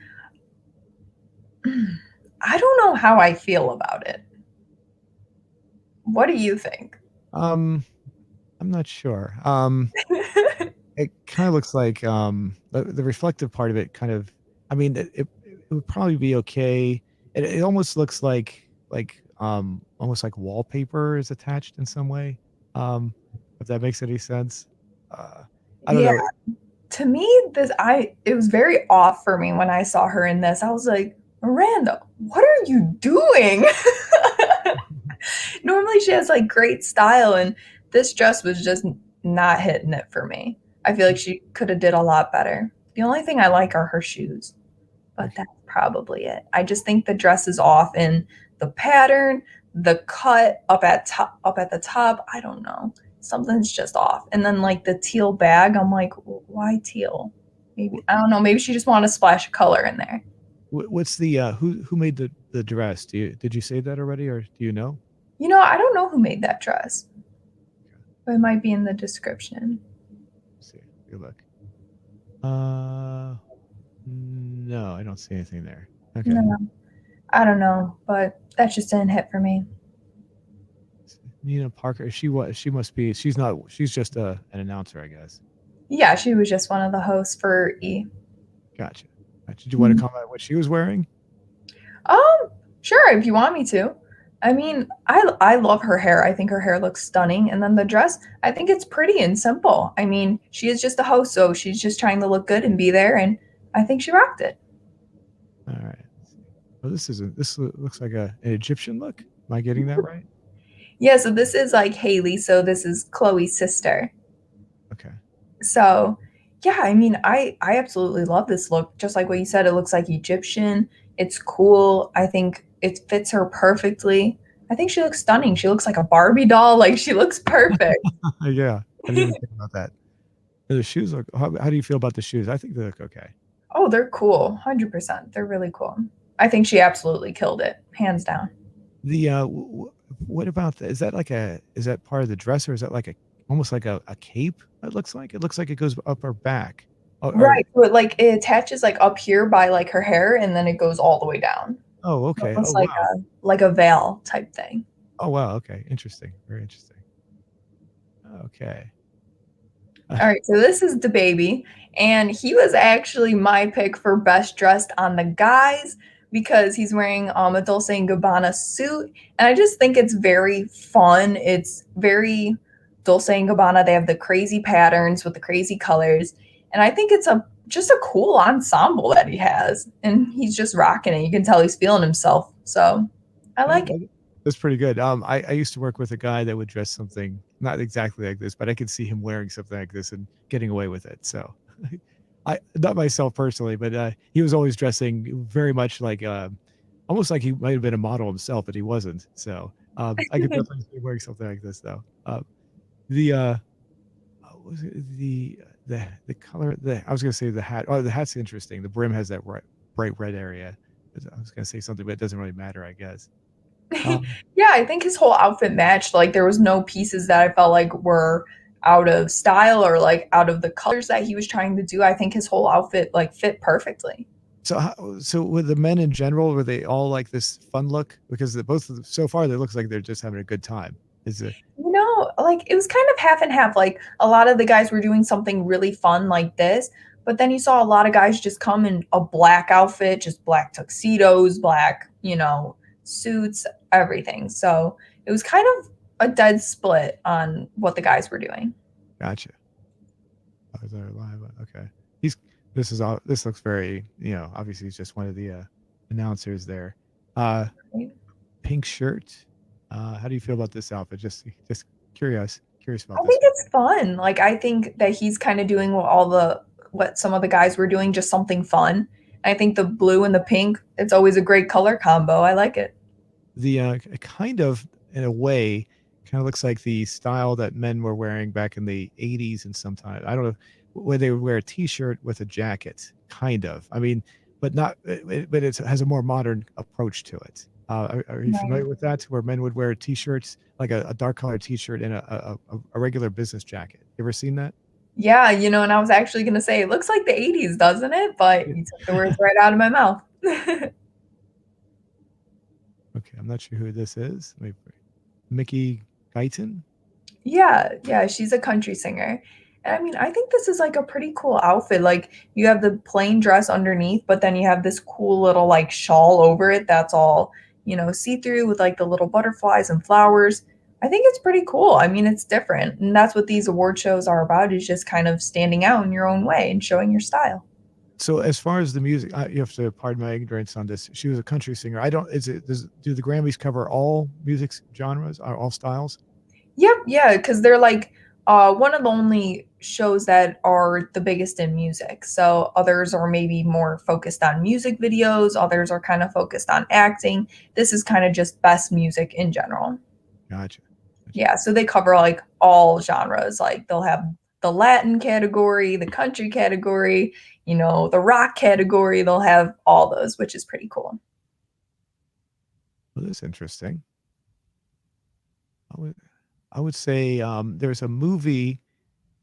[SPEAKER 2] I don't know how I feel about it. What do you think?
[SPEAKER 1] I'm not sure. It kind of looks like the reflective part of it kind of, I mean, it would probably be okay. It almost looks like almost like wallpaper is attached in some way. If that makes any sense. Uh, I don't
[SPEAKER 2] Yeah,
[SPEAKER 1] know.
[SPEAKER 2] to me, it was very off for me when I saw her in this. I was like, Miranda, what are you doing? Normally she has like great style, and this dress was just not hitting it for me. I feel like she could have did a lot better. The only thing I like are her shoes, but
[SPEAKER 1] Okay.
[SPEAKER 2] that's probably it. I just think the dress is off in the pattern, the cut up at the top. I don't know. Something's just off. And then like the teal bag, I'm like, why teal? Maybe I don't know. Maybe she just wanted to splash of color in there.
[SPEAKER 1] What's the who made the dress? Did you say that already, or do you know?
[SPEAKER 2] You know, I don't know who made that dress, but it might be in the description.
[SPEAKER 1] Let's see. Good luck. Uh, no, I don't see anything there. Okay.
[SPEAKER 2] No, I don't know, but that just didn't hit for me.
[SPEAKER 1] Nina Parker. She what? She must be. She's not. She's just an announcer, I guess.
[SPEAKER 2] Yeah, she was just one of the hosts for E.
[SPEAKER 1] Gotcha. Did you want to comment what she was wearing?
[SPEAKER 2] Um, sure, if you want me to. I mean, I love her hair. I think her hair looks stunning. And then the dress, I think it's pretty and simple. I mean, she is just a host, so she's just trying to look good and be there, and I think she rocked it.
[SPEAKER 1] All right. Well, this looks like an Egyptian look. Am I getting that right?
[SPEAKER 2] Yeah, so this is like Haley, so this is Chloe's sister.
[SPEAKER 1] Okay.
[SPEAKER 2] So, yeah, I mean, I absolutely love this look. Just like what you said, it looks like Egyptian. It's cool. I think it fits her perfectly. I think she looks stunning. She looks like a Barbie doll. Like she looks perfect.
[SPEAKER 1] Yeah. I didn't even think about that. The shoes look. How do you feel about the shoes? I think they look okay.
[SPEAKER 2] Oh, they're cool. 100%. They're really cool. I think she absolutely killed it, hands down.
[SPEAKER 1] The what about is that like is that part of the dress, or is that like a almost like a cape? It looks like it goes up her back. Or
[SPEAKER 2] Right. So it attaches like up here by like her hair and then it goes all the way down.
[SPEAKER 1] oh, okay. Oh,
[SPEAKER 2] Almost
[SPEAKER 1] wow.
[SPEAKER 2] like a veil type thing.
[SPEAKER 1] Oh, wow. Okay. Interesting. Very interesting. Okay.
[SPEAKER 2] All right, so this is the baby, and he was actually my pick for best dressed on the guys because he's wearing a Dolce and Gabbana suit, and I just think it's very fun. It's very Dolce and Gabbana. They have the crazy patterns with the crazy colors, and I think it's a just a cool ensemble that he has, and he's just rocking it. You can tell he's feeling himself, so I like it.
[SPEAKER 1] That's pretty good. I used to work with a guy that would dress something not exactly like this, but I could see him wearing something like this and getting away with it. So, I not myself personally, but he was always dressing very much like almost like he might have been a model himself, but he wasn't. So, I could definitely see him wearing something like this though. The what was it? The color I was gonna say the hat. Oh, the hat's interesting. The brim has that bright red area. I was gonna say something, but it doesn't really matter, I guess. Um,
[SPEAKER 2] Yeah, I think his whole outfit matched. Like there was no pieces that I felt like were out of style or like out of the colors that he was trying to do. I think his whole outfit like fit perfectly.
[SPEAKER 1] so with the men in general, were they all like this fun look? Because both of them, so far, they looks like they're just having a good time. Is it?
[SPEAKER 2] You know, like it was kind of half and half. Like a lot of the guys were doing something really fun like this, but then you saw a lot of guys just come in a black outfit, just black tuxedos, black, suits, everything. So it was kind of a dead split on what the guys were doing.
[SPEAKER 1] Gotcha. Oh, is that live? Okay. He's this is all. This looks very. Obviously, he's just one of the announcers there. Uh,
[SPEAKER 2] Right?
[SPEAKER 1] Pink shirt. How do you feel about this outfit? Just curious about
[SPEAKER 2] I
[SPEAKER 1] this
[SPEAKER 2] think
[SPEAKER 1] one.
[SPEAKER 2] it's fun. Like I think that he's kind of doing what some of the guys were doing, just something fun. I think the blue and the pink, it's always a great color combo. I like it.
[SPEAKER 1] The kind of in a way kind of looks like the style that men were wearing back in the 80s and sometime I don't know. where they would wear a t-shirt with a jacket, kind of. I mean, but not, but it has a more modern approach to it. Are you
[SPEAKER 2] Right.
[SPEAKER 1] familiar with that? Where men would wear t-shirts, like a dark colored t-shirt and a regular business jacket. You ever seen that?
[SPEAKER 2] Yeah, and I was actually gonna say it looks like the 80s, doesn't it? But
[SPEAKER 1] Yeah.
[SPEAKER 2] you took the words right out of my mouth.
[SPEAKER 1] Okay, I'm not sure who this is. Wait, Mickey Guyton.
[SPEAKER 2] Yeah, yeah, she's a country singer. And I mean, I think this is like a pretty cool outfit. Like you have the plain dress underneath, but then you have this cool little like shawl over it that's all, see-through with like the little butterflies and flowers. I think it's pretty cool. I mean, it's different. And that's what these award shows are about, is just kind of standing out in your own way and showing your style.
[SPEAKER 1] So as far as the music, you have to pardon my ignorance on this. She was a country singer. I don't. Do the Grammys cover all music genres, or all styles?
[SPEAKER 2] Yep, yeah, because they're like one of the only shows that are the biggest in music. So others are maybe more focused on music videos, others are kind of focused on acting. This is kind of just best music in general.
[SPEAKER 1] Gotcha. Gotcha.
[SPEAKER 2] Yeah, so they cover like all genres. Like they'll have the Latin category, the country category, the rock category. They'll have all those, which is pretty cool.
[SPEAKER 1] Well, that's interesting. I would, I would say there's a movie.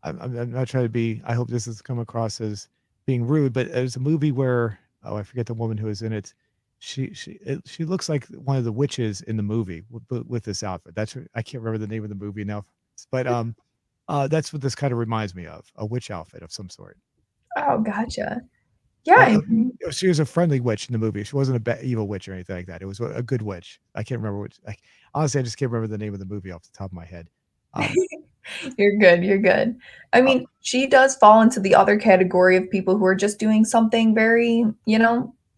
[SPEAKER 1] I'm not trying to be. I hope this has come across as being rude, but there's a movie where, oh, I forget the woman who is in it. She looks like one of the witches in the movie with this outfit. I can't remember the name of the movie now, but that's what this kind of reminds me of, a witch outfit of some sort.
[SPEAKER 2] Oh, gotcha. Yeah,
[SPEAKER 1] Uh,
[SPEAKER 2] I
[SPEAKER 1] uh,
[SPEAKER 2] mean,
[SPEAKER 1] she was a friendly witch in the movie. She wasn't a evil witch or anything like that. It was a good witch. I can't remember which. Honestly, I just can't remember the name of the movie off the top of my head. Um,
[SPEAKER 2] you're good, you're good. I
[SPEAKER 1] uh,
[SPEAKER 2] mean, she does fall into the other category of people who are just doing something very,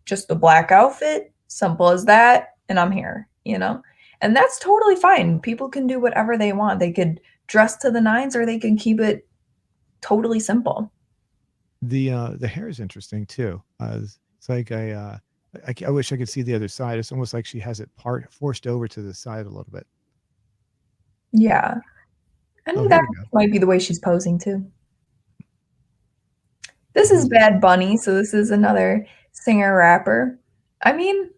[SPEAKER 2] just a black outfit, simple as that, and I'm here. And that's totally fine. People can do whatever they want. They could dress to the nines or they can keep it totally simple.
[SPEAKER 1] the hair is interesting too. It's like I wish I could see the other side. It's almost like she has it part forced over to the side a little bit.
[SPEAKER 2] Yeah.
[SPEAKER 1] Oh,
[SPEAKER 2] And
[SPEAKER 1] here
[SPEAKER 2] that
[SPEAKER 1] we go.
[SPEAKER 2] might be the way she's posing too. This is
[SPEAKER 1] Who's this?
[SPEAKER 2] Bad Bunny, so this is another singer rapper. I mean,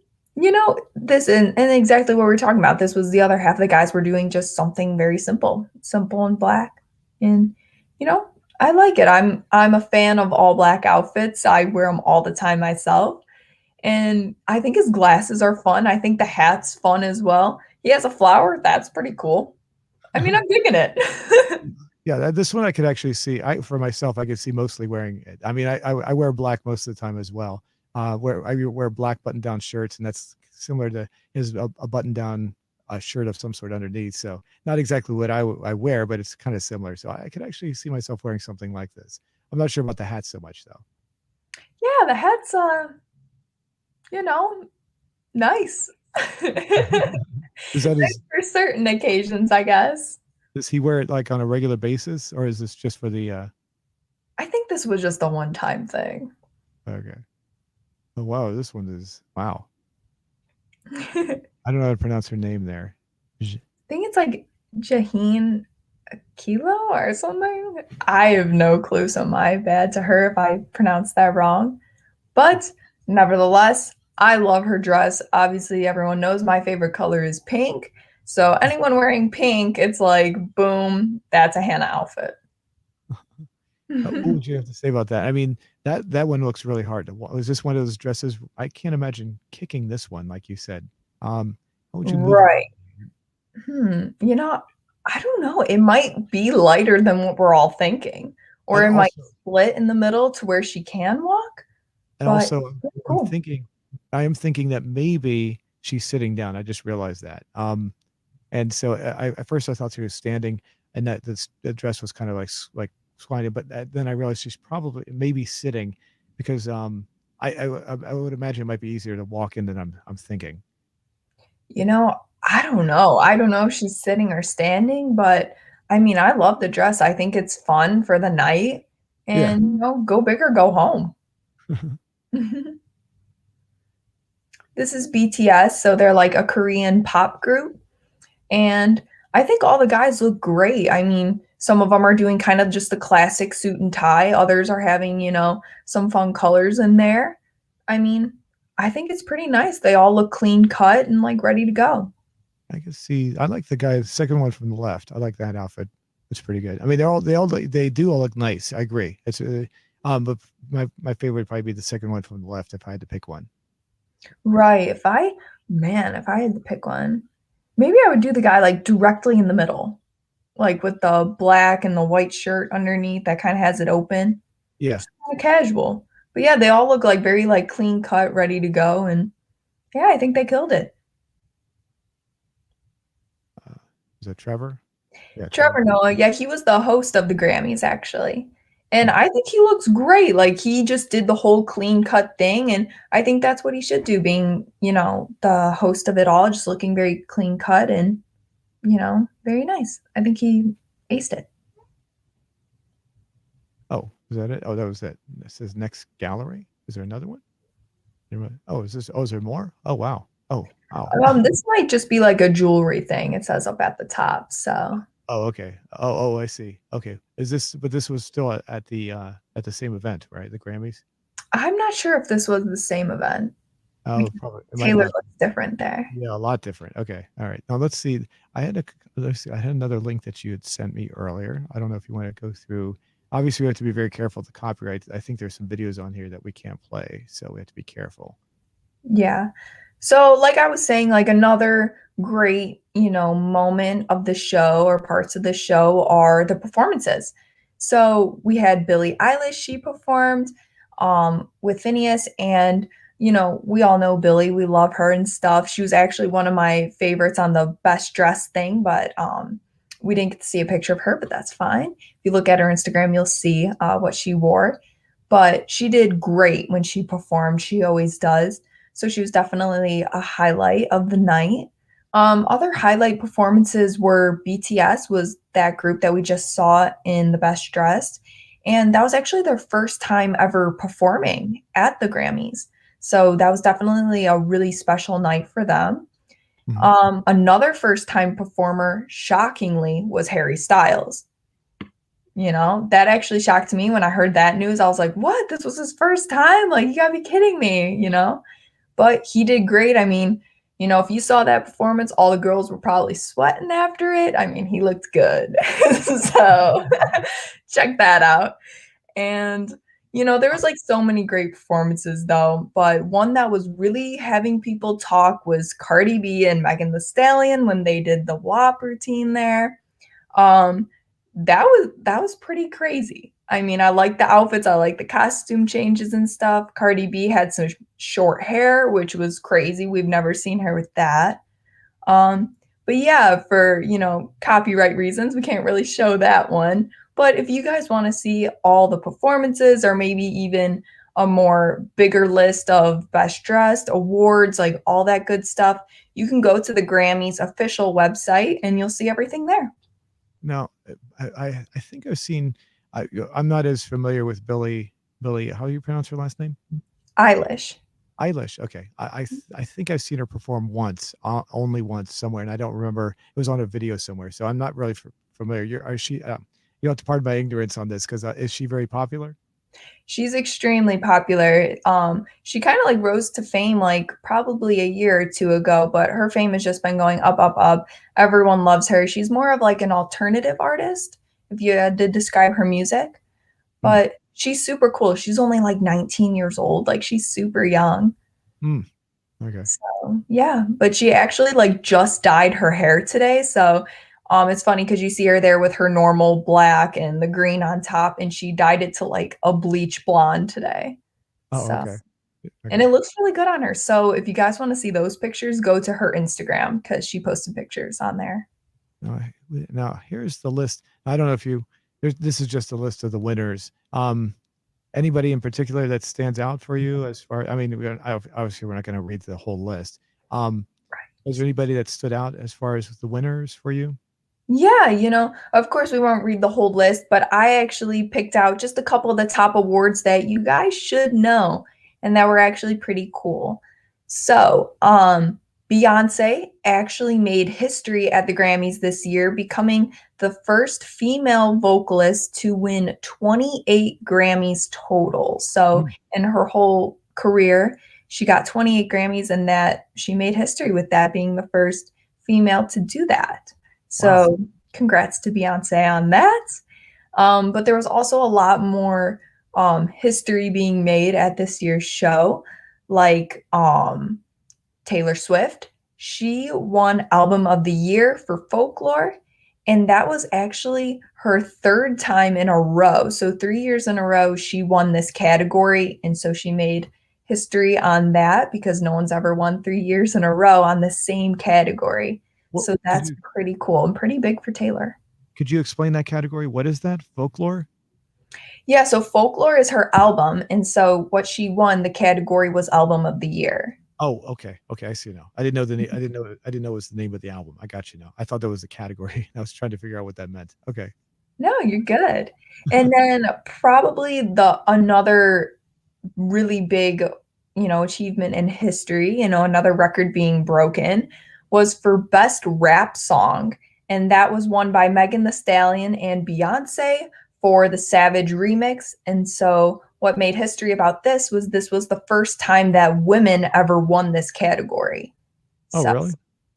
[SPEAKER 2] this and exactly what we're talking about. This was the other half of the guys were doing just something very simple, simple and black. And you know, I like it. I'm a fan of all black outfits. I wear them all the time myself. And I think his glasses are fun. I think the hat's fun as well. He has a flower. That's pretty cool. I mean, I'm digging it.
[SPEAKER 1] Yeah, this one I could actually see. I for myself, I could see mostly wearing it. I mean, I wear black most of the time as well. Where I wear black button-down shirts, and that's similar to his a button-down shirt of some sort underneath. So not exactly what I wear, but it's kind of similar. So I could actually see myself wearing something like this. I'm not sure about the hat so much though.
[SPEAKER 2] Yeah, the hat's you know, nice.
[SPEAKER 1] Is that
[SPEAKER 2] Nice
[SPEAKER 1] his?
[SPEAKER 2] for certain occasions, I guess.
[SPEAKER 1] Does he wear it like on a regular basis, or is this just for the?
[SPEAKER 2] I think this was just a one-time thing.
[SPEAKER 1] Okay. Oh wow, this one is wow.
[SPEAKER 2] I
[SPEAKER 1] I don't know how to pronounce her name there.
[SPEAKER 2] think it's like Jaheen Kilo or something. I have no clue, so my bad to her if I pronounced that wrong. But nevertheless, I love her dress. Obviously, everyone knows my favorite color is pink. So anyone wearing pink, it's like, boom, that's a Hannah outfit.
[SPEAKER 1] What would you have to say about that? I mean, that one looks really hard to wa Was this one of those dresses? I can't imagine kicking this one, like you said. How would you move it?
[SPEAKER 2] Right. I don't know. It might be lighter than what we're all thinking, or
[SPEAKER 1] And
[SPEAKER 2] it might
[SPEAKER 1] also,
[SPEAKER 2] split in the middle to where she can walk,
[SPEAKER 1] and
[SPEAKER 2] but
[SPEAKER 1] also,
[SPEAKER 2] it's
[SPEAKER 1] I'm
[SPEAKER 2] cool.
[SPEAKER 1] thinking, I am thinking that maybe she's sitting down. I just realized that. And so at first I thought she was standing, and that the dress was kind of like squatting, but then I realized she's probably maybe sitting, because I would imagine it might be easier to walk in than I'm thinking.
[SPEAKER 2] I don't know. I don't know if she's sitting or standing, but I mean, I love the dress. I think it's fun for the night
[SPEAKER 1] Yeah.
[SPEAKER 2] and, go big or go home. This is BTS, so they're like a Korean pop group. And I think all the guys look great. I mean, some of them are doing kind of just the classic suit and tie. Others are having, some fun colors in there. I mean, I think it's pretty nice. They all look clean cut and like ready to go.
[SPEAKER 1] I can see. I like the guy, the second one from the left. I like that outfit. It's pretty good. I mean, they do all look nice. I agree. But my favorite would probably be the second one from the left if I had to pick one.
[SPEAKER 2] Right. If I had to pick one, maybe I would do the guy like directly in the middle, like with the black and the white shirt underneath that kind of has it open.
[SPEAKER 1] Yeah.
[SPEAKER 2] Just kind of casual. But yeah, they all look like very like clean cut, ready to go. And yeah, I think they killed it.
[SPEAKER 1] Is that Trevor? Yeah, Trevor.
[SPEAKER 2] Trevor Noah, yeah, he was the host of the Grammys actually. And I think he looks great. Like he just did the whole clean cut thing. And I think that's what he should do, being, the host of it all, just looking very clean cut and, very nice. I think he aced it.
[SPEAKER 1] Oh, is that it? Oh, that was it. It says next gallery. Is there another one? Oh, is this? Oh, is there more? Oh, wow. Oh, wow.
[SPEAKER 2] This might just be like a jewelry thing. It says up at the top. So
[SPEAKER 1] Oh, okay. Oh, I see. Okay. But this was still at the same event, right? The Grammys?
[SPEAKER 2] I'm not sure if this was the same event.
[SPEAKER 1] Oh, probably. It might
[SPEAKER 2] Taylor
[SPEAKER 1] not.
[SPEAKER 2] looks different there.
[SPEAKER 1] Yeah, a lot different. Okay. All right. Now let's see. Let's see. I had another link that you had sent me earlier. I don't know if you want to go through. Obviously, we have to be very careful with the copyright. I think there's some videos on here that we can't play, so we have to be careful.
[SPEAKER 2] Yeah. So, like I was saying, like another great, moment of the show or parts of the show are the performances. So we had Billie Eilish, she performed with Phineas, and we all know Billie, we love her and stuff. She was actually one of my favorites on the best dressed thing, but we didn't get to see a picture of her, but that's fine. If you look at her Instagram, you'll see what she wore. But she did great when she performed. She always does. So she was definitely a highlight of the night. Other highlight performances were BTS was that group that we just saw in the Best Dressed. And that was actually their first time ever performing at the Grammys. So that was definitely a really special night for them. Another first time performer, shockingly, was Harry Styles. That actually shocked me when I heard that news. I was like, what? This was his first time? Like, you gotta be kidding me? But he did great. I mean, if you saw that performance, all the girls were probably sweating after it. I mean, he looked good. So check that out. And, there was like so many great performances though, but one that was really having people talk was Cardi B and Megan Thee Stallion when they did the WAP routine there. Um, that was pretty crazy. I mean, I like the outfits, I like the costume changes and stuff. Cardi B had some short hair, which was crazy. We've never seen her with that. But yeah, for, copyright reasons, we can't really show that one. But if you guys want to see all the performances or maybe even a more bigger list of best dressed awards, like all that good stuff, you can go to the Grammys official website and you'll see everything there.
[SPEAKER 1] Now, I think I've seen. I'm not as familiar with Billie. Billie, how do you pronounce her last name?
[SPEAKER 2] Eilish.
[SPEAKER 1] Eilish. Okay, I think I've seen her perform once, only once somewhere, and I don't remember. It was on a video somewhere, so I'm not really familiar. Are she? You have to pardon my ignorance on this because is she very popular?
[SPEAKER 2] She's extremely popular. She kind of like rose to fame like probably a year or two ago, but her fame has just been going up, up, up. Everyone loves her. She's more of like an alternative artist, if you had to describe her music.
[SPEAKER 1] Hmm.
[SPEAKER 2] But she's super cool. She's only like 19 years old. Like she's super young.
[SPEAKER 1] Hmm. Okay.
[SPEAKER 2] So yeah, but she actually like just dyed her hair today. So it's funny because you see her there with her normal black and the green on top, and she dyed it to like a bleach blonde today.
[SPEAKER 1] Oh,
[SPEAKER 2] So
[SPEAKER 1] okay.
[SPEAKER 2] and
[SPEAKER 1] Okay.
[SPEAKER 2] it looks really good on her. So if you guys want to see those pictures, go to her Instagram because she posted pictures on there.
[SPEAKER 1] Now here's the list. I don't know if you. This is just a list of the winners. Anybody in particular that stands out for you as far? I mean, obviously we're not going to read the whole list. Is there anybody that stood out as far as the winners for you?
[SPEAKER 2] Yeah, of course we won't read the whole list, but I actually picked out just a couple of the top awards that you guys should know and that were actually pretty cool. So, Beyonce actually made history at the Grammys this year, becoming the first female vocalist to win 28 Grammys total. So,
[SPEAKER 1] Mm,
[SPEAKER 2] in her whole career, she got 28 Grammys, and that she made history with that being the first female to do that.
[SPEAKER 1] wow.
[SPEAKER 2] So, congrats to Beyonce on that. But there was also a lot more history being made at this year's show, like Taylor Swift. She won Album of the Year for Folklore, and that was actually her third time in a row. So 3 years in a row, she won this category, and so she made history on that because no one's ever won 3 years in a row on the same category.
[SPEAKER 1] What
[SPEAKER 2] So that's pretty cool and pretty big for Taylor.
[SPEAKER 1] could you explain that category? What is that? Folklore?
[SPEAKER 2] Yeah, so Folklore is her album, and so what she won, the category was Album of the Year.
[SPEAKER 1] Oh, okay. Okay, I see now. I didn't know the name. I didn't know it was the name of the album. I got you now. I thought that was the category. I was trying to figure out what that meant. Okay.
[SPEAKER 2] No, you're good. And then probably the another really big, achievement in history, another record being broken was for best rap song. And that was won by Megan Thee Stallion and Beyonce for the Savage remix. And so what made history about this was the first time that women ever won this category.
[SPEAKER 1] Oh,
[SPEAKER 2] So
[SPEAKER 1] really?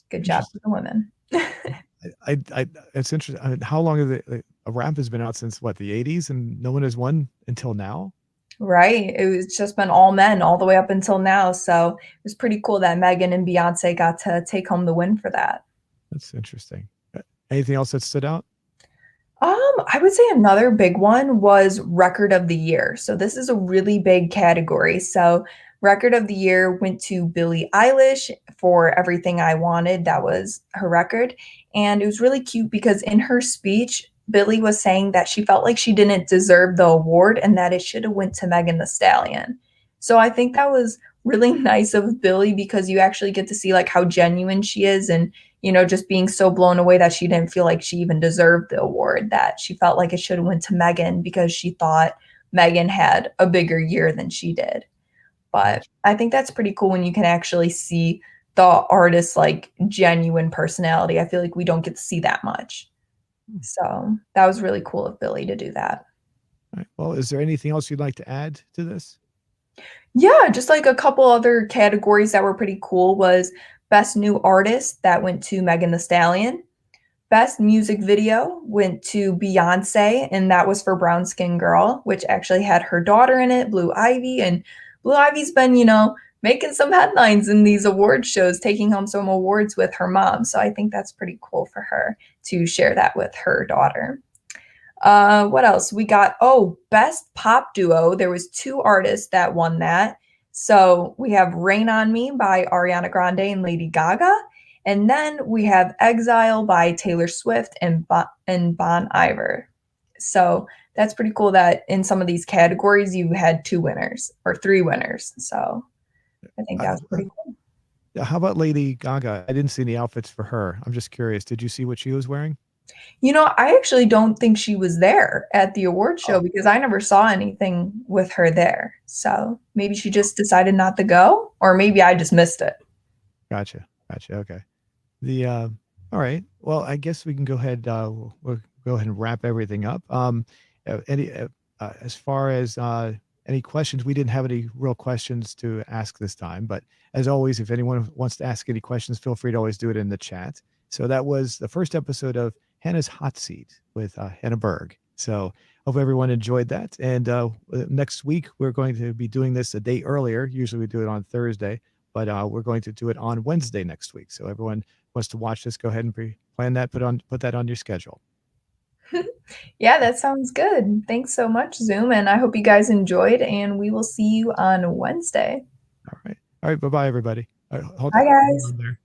[SPEAKER 2] good job to
[SPEAKER 1] Interesting.
[SPEAKER 2] the women.
[SPEAKER 1] It's interesting. I mean, how long has a rap has been out since what, the 80s, and no one has won until now?
[SPEAKER 2] Right. It was just been all men all the way up until now. So it was pretty cool that Megan and Beyonce got to take home the win for that.
[SPEAKER 1] That's interesting. Anything else that stood out?
[SPEAKER 2] I would say another big one was Record of the Year. So this is a really big category. So Record of the Year went to Billie Eilish for Everything I Wanted. That was her record. And it was really cute because in her speech, Billie was saying that she felt like she didn't deserve the award and that it should have went to Megan Thee Stallion. So I think that was really nice of Billie because you actually get to see like how genuine she is and just being so blown away that she didn't feel like she even deserved the award, that she felt like it should have went to Megan because she thought Megan had a bigger year than she did. But
[SPEAKER 1] Gotcha.
[SPEAKER 2] I think that's pretty cool when you can actually see the artist's like genuine personality. I feel like we don't get to see that much.
[SPEAKER 1] Hmm.
[SPEAKER 2] So that was really cool of Billie to do that.
[SPEAKER 1] All right. Well, is there anything else you'd like to add to this?
[SPEAKER 2] Yeah, just like a couple other categories that were pretty cool was Best New Artist that went to Megan Thee Stallion. Best Music Video went to Beyonce, and that was for Brown Skin Girl, which actually had her daughter in it, Blue Ivy. And Blue Ivy's been, making some headlines in these award shows, taking home some awards with her mom. So I think that's pretty cool for her to share that with her daughter. What else? We got, best pop duo. There was two artists that won that. So we have Rain on Me by Ariana Grande and Lady Gaga. And then we have Exile by Taylor Swift and Bon Iver. So that's pretty cool that in some of these categories you had two winners or three winners. So I think that was
[SPEAKER 1] Uh,
[SPEAKER 2] pretty cool.
[SPEAKER 1] how about Lady Gaga? I didn't see any outfits for her. I'm just curious. Did you see what she was wearing?
[SPEAKER 2] I actually don't think she was there at the award show
[SPEAKER 1] Oh,
[SPEAKER 2] because I never saw anything with her there. So maybe she just decided not to go, or maybe I just missed it.
[SPEAKER 1] gotcha. Gotcha. Okay. The all right. Well, I guess we can go ahead. We'll go ahead and wrap everything up. Any as far as any questions, we didn't have any real questions to ask this time. But as always, if anyone wants to ask any questions, feel free to always do it in the chat. So that was the first episode of Hannah's Hot Seat with Hannah Berge. So hope everyone enjoyed that. And next week we're going to be doing this a day earlier. Usually we do it on Thursday, but we're going to do it on Wednesday next week. So everyone wants to watch this, go ahead and plan that, put that on your schedule.
[SPEAKER 2] Yeah, that sounds good. Thanks so much, Zoom. And I hope you guys enjoyed, and we will see you on Wednesday.
[SPEAKER 1] All right. All right. Bye bye, everybody.
[SPEAKER 2] Bye,
[SPEAKER 1] Hold
[SPEAKER 2] guys.
[SPEAKER 1] on there.